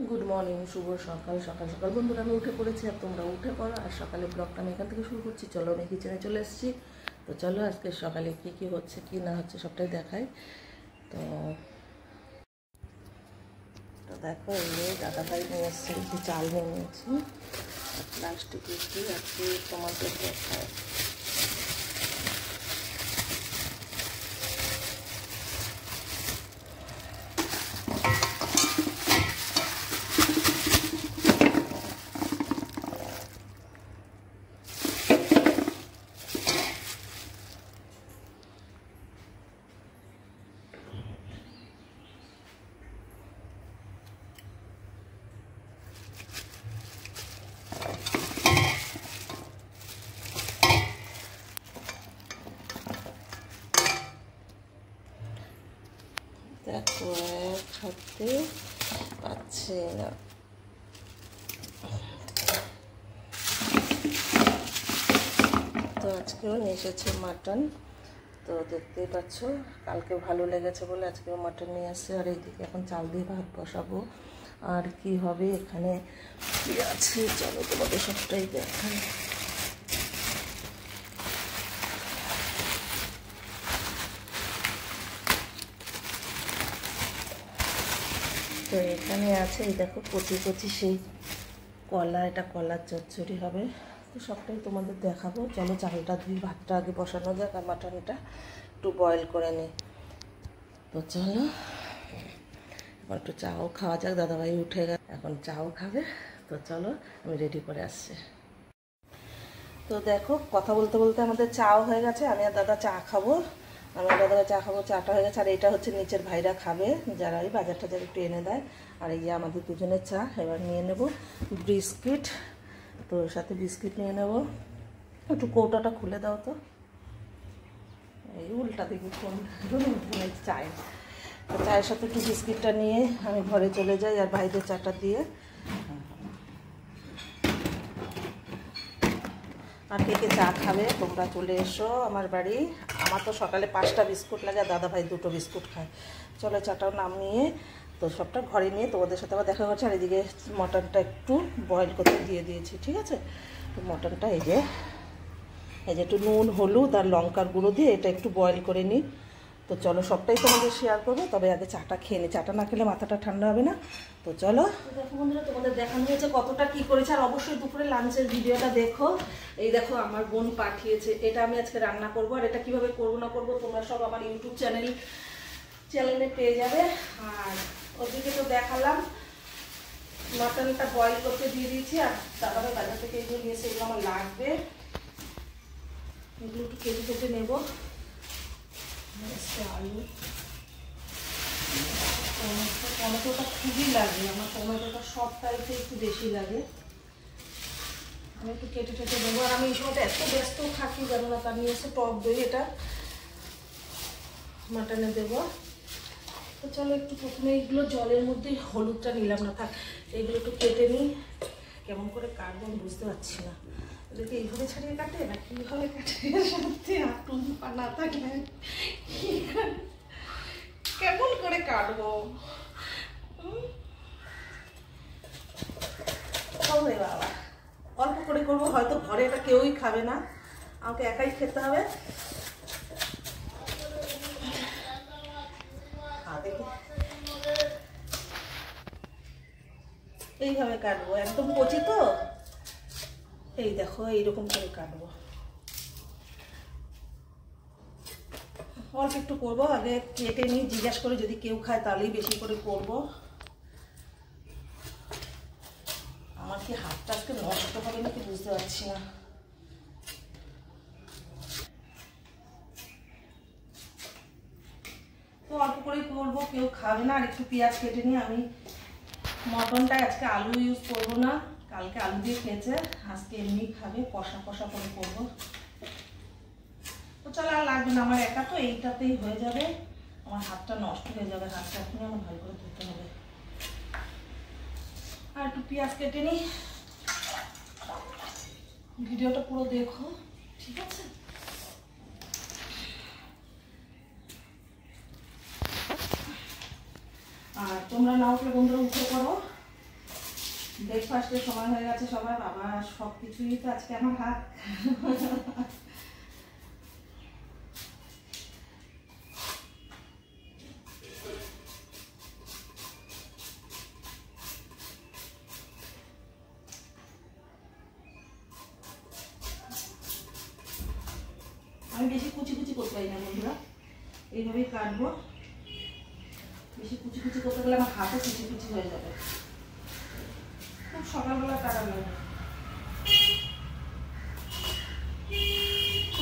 Good morning, শুভ সকাল। সকাল সকাল বন্ধুরা আমি উঠে পড়েছি, আর তোমরা উঠে পড়ো। আর সকালে ব্লগটা আমি এখান থেকে শুরু করছি। চলো, আমি কিচেনে চলে এসেছি। তো চলো আজকে সকালে কী কী হচ্ছে কি না হচ্ছে সবটাই দেখাই। তো তো দেখো, এই দাদাভাই নিয়ে এসছে, একটু চাল নিয়ে নিয়েছি, প্লাস্টিক একটু আজকে তোমাদের দেখায়। দেখো, এক হাতে পাচ্ছে না। তো আজকেও নিয়ে এসেছে মাটন। তো দেখতেই পাচ্ছ, কালকে ভালো লেগেছে বলে আজকেও মাটন নিয়ে আসছে। আর এইদিকে এখন চাল দিয়ে ভাত বসাবো। আর কি হবে এখানে কি আছে, চলো তোমাদের সবটাই দেখাই। তো এখানে আছে, এই দেখো কচি কচি সেই কলা, এটা কলার চচ্চড়ি হবে। তো সবটাই তোমাদের দেখাবো। চলো চালটা ধুই, ভাতটা আগে বসানো যাক, আর মাটনটা একটু বয়েল করে নিই। তো চলো এবার একটু চাও খাওয়া যাক। দাদাভাই উঠে গেছে, এখন চাও খাবে। তো চলো আমি রেডি করে আসছি। তো দেখো, কথা বলতে বলতে আমাদের চাও হয়ে গেছে। আমি আর দাদা চা খাবো, আমি আর দাদাভাই চা খাবো। চাটা হয়ে গেছে। আর এটা হচ্ছে নিচের ভাইরা খাবে, যারা ওই বাজার টাজার একটু এনে দেয়। আর এই যে আমাদের দুজনের চা। এবার নিয়ে নেব বিস্কিট। তো সাথে বিস্কিট নিয়ে নেব। একটু কৌটাটা খুলে দাও তো, এই উল্টা দিকে কোন চায়। তো চায়ের সাথে একটু বিস্কিটটা নিয়ে আমি ঘরে চলে যাই, আর ভাইদের চাটা দিয়ে। আর কে কে চা খাবে তোমরা চলে এসো আমার বাড়ি। আমার তো সকালে 5টা বিস্কুট লাগে, আর দাদাভাই 2টো বিস্কুট খায়। চলো চাটাও নামিয়ে তো সবটা ঘরে নিয়ে তোমাদের সাথে আবার দেখা করছে। আর এদিকে মটনটা একটু বয়েল করতে দিয়ে দিয়েছি, ঠিক আছে। তো মটনটা এই যে একটু নুন, হলুদ আর লঙ্কার গুঁড়ো দিয়ে এটা একটু বয়েল করে নিই। তো চলো সবটাই তোমাদের শেয়ার করবো, তবে আগে চাটা খেয়ে নিই। চাটা না খেলে মাথাটা ঠান্ডা হবে না। তো চলো দেখো বন্ধুরা, তোমাদের দেখানো হয়েছে কতটা কি করেছে। আর অবশ্যই দুপুরে লাঞ্চের ভিডিওটা দেখো। এই দেখো আমার বোন পাঠিয়েছে, এটা আমি আজকে রান্না করব। আর এটা কিভাবে করবো না করবো তোমরা সব আমার ইউটিউব চ্যানেলে পেয়ে যাবে। আর ওদিকে তো দেখালাম, মাটনটা বয়েল করতে দিয়ে দিয়েছি। আর তারপরে বাজার থেকে এগুলো নিয়েছে, এগুলো আমার লাগবে। এগুলো একটু কেটে কেটে নেবো। আলু, টমেটোটা খুবই লাগে আমার, টমেটোটা সব টাইপে একটু বেশি লাগে। আমি একটু কেটে কেটে দেবো। আর আমি এই সময়টা এত ব্যস্ত থাকি জানো না। তার নিয়ে এসে টক দই, এটা মাটনে দেবো। তো চলো একটু প্রথমে এইগুলো জলের মধ্যে হলুদটা নিলাম না, থাক এইগুলো একটু কেটে নিই। কেমন করে কাটবো আমি বুঝতে পারছি না। এদেরকে এইভাবে ছাড়িয়ে কাটে না কীভাবে কাটে, সত্যি হাঁটু পা না থাকলে কেমন করে কাটবো। হবে বাবা, অল্প করে করবো, হয়তো ঘরে এটা কেউই খাবে না, আমাকে একাই খেতে হবে। এইভাবে কাটবো, একদম কচি তো। এই দেখো এইরকম করে কাটবো। অল্প একটু করবো, আগে কেটে নিই, জিজ্ঞাসা করে যদি কেউ খায় তাহলেই বেশি করে করবো। আমার কি হাতটা আজকে নষ্ট হবে নাকি বুঝতে পারছি না। তো অল্প করেই করবো, কেউ খাবে না। আর একটু পেঁয়াজ কেটে নিই। আমি মটনটা আজকে আলু ইউজ করবো না, কালকে আলু দিয়ে খেয়েছে, আজকে এমনি খাবে, কষা কষা করে করবো। তো চলো আর লাগবে না, আমার একা তো এইটাতেই হয়ে যাবে। আমার হাতটা নষ্ট হয়ে যাবে, হাতটা এখনই আমার ভালো করে ধুতে হবে। আর একটু পেঁয়াজ কেটে নিই। ভিডিওটা পুরো দেখো, ঠিক আছে। আর তোমরা না উঠলে বন্ধুরা উঠে পড়ো, ব্রেকফাস্টের সময় হয়ে গেছে সবার। বাবা সব কিছুই তো আজকে আমার হাত। আমি বেশি কুচি কুচি করতে পারি না বন্ধুরা, এইভাবেই কাটবো। বেশি কুচি কুচি করতে গেলে আমার হাতে কুচি কুচি হয়ে যাবে। খুব সকালবেলা কাটানো।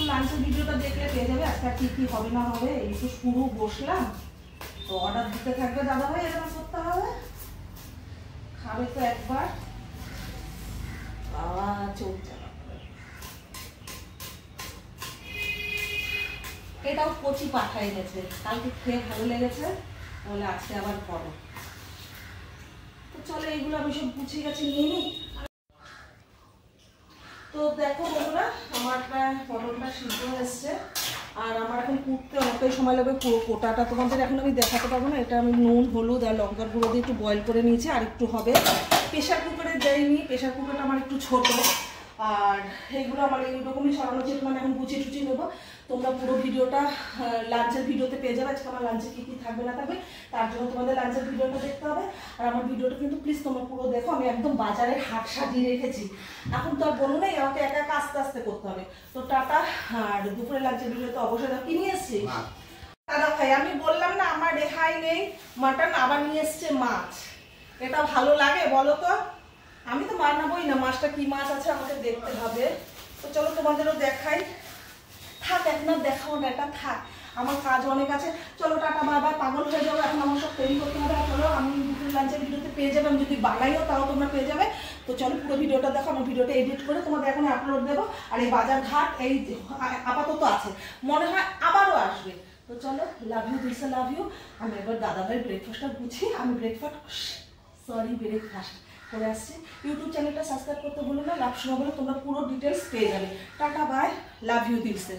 লাঞ্চের ভিডিওটা দেখলে পেয়ে যাবে আজকে কি কি হবে না হবে। এই তো শুরু বসলাম, তো অর্ডার দিতে থাকবে দাদা ভাই, এরকম করতে হবে। খাবে তো একবার, বাবা চলছে। এটাও কচি পাঠা এনেছে, কালকে খেয়ে ভালো লেগেছে, তাহলে আজকে আবার করো। তো চলো এইগুলো আমি সব গুছিয়ে গেছে নিয়ে নিই। তো দেখো বন্ধুরা, আমার পটলটা সিদ্ধ হয়েছে, আর আমার এখন কুটতে অনেকটাই সময় লাগবে। পুরো কোটাটা তোমাদের এখন আমি দেখাতে পারবো না। এটা আমি নুন হলুদ আর লঙ্কার গুঁড়ো দিয়ে একটু বয়েল করে নিয়েছি, আর একটু হবে। প্রেশার কুকারে দেয়নি, প্রেশার কুকারটা আমার একটু ছোট। আর এইগুলো আমার এইরকমই সরানো যেহেতু মানে এখন গুছিয়ে টুচিয়ে নেবো। তোমরা পুরো ভিডিওটা লাঞ্চের ভিডিওতে পেয়ে যাবে। আজকে আমার লাঞ্চে কী কী থাকবে না থাকবে, তার জন্য তোমাদের লাঞ্চের ভিডিওটা দেখতে হবে। আর আমার ভিডিওটা কিন্তু প্লিজ তোমরা পুরো দেখো। আমি একদম বাজারে হাট সাজিয়ে রেখেছি, এখন তো আর বলবো না, আমাকে একা একা আস্তে আস্তে করতে হবে। তো টাটা। আর দুপুরে লাঞ্চের ভিডিওতে অবশ্যই কি নিয়ে এসছি দাদা ভাই, আমি বললাম না আমার রেহাই নেই। মাটন আবার নিয়ে এসছে মাছ। এটা ভালো লাগে বলো তো? আমি তো বানাবোই না, মাছটা কি মাছ আছে আমাকে দেখতে হবে। তো চলো তোমাদেরও দেখাই। থাক এখন আর দেখাও না, এটা থাক, আমার কাজ অনেক আছে। চলো টাটা, বাবা পাগল হয়ে যাবো এখন, আমার সব তৈরি করতে হবে। চলো, আমি দুপুর লাঞ্চের ভিডিওতে পেয়ে যাবে, আমি যদি বানাইও তাও তোমরা পেয়ে যাবে। তো চলো পুরো ভিডিওটা দেখো, আমার ভিডিওটা এডিট করে তোমাদের এখন আপলোড দেবো। আর এই বাজার ঘাট এই আপাতত আছে, মনে হয় আবারও আসবে। তো চলো, love you this, love you. আমি এবার দাদাভাই ব্রেকফাস্টটা গুছিয়ে আমি ব্রেকফাস্ট করে আসছি। ইউটিউব চ্যানেলটা সাবস্ক্রাইব করতে ভুলো না, লাভ শোনা বলে তোমরা পুরো ডিটেলস পেয়ে যাবে। Tata bye, love you দিলসে।